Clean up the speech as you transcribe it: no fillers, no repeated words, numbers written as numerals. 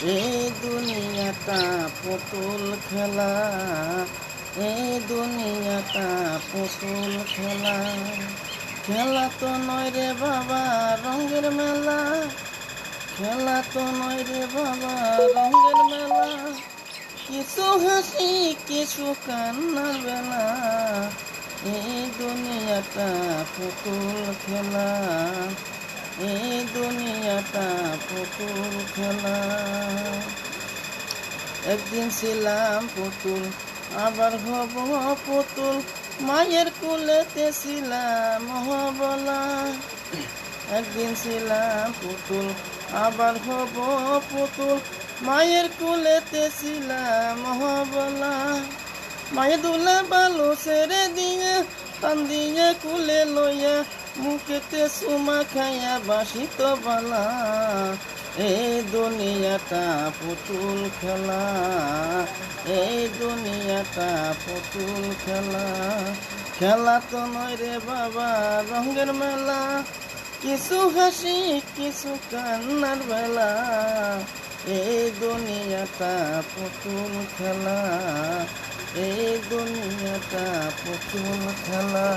এই দুনিয়াটা পুতুল খেলা, এই দুনিয়াটা পুতুল খেলা। খেলা তো নয় রে বাবা রঙের মেলা, খেলা তো নয় রে বাবা রঙের মেলা। কিছু হাসি কিছু কান্নার বেলা, এই দুনিয়াটা পুতুল খেলা, এই দুনিয়াটা পুতুল খেলা। একদিন ছিলাম পুতুল আবার হব পুতুল, মায়ের কুলেতে ছিলাম হবলা। একদিন ছিলাম পুতুল আবার হব পুতুল, মায়ের কুলেতে ছিলাম হবলা। মায়ে দুলা বালু ছেড়ে দিয়ে পান দিয়ে কুলে লইয়া, মুখেতে সুমা খাইয়া বাসিত বালা। এই দুনিয়াটা পুতুল খেলা, এই দুনিয়াটা পুতুল খেলা। খেলা তো নয় রে বাবা রঙের মেলা, কিছু হাসি কিছু কান্নার বেলা। এই দুনিয়াটা পুতুল খেলা, এই দুনিয়াটা পুতুল খেলা।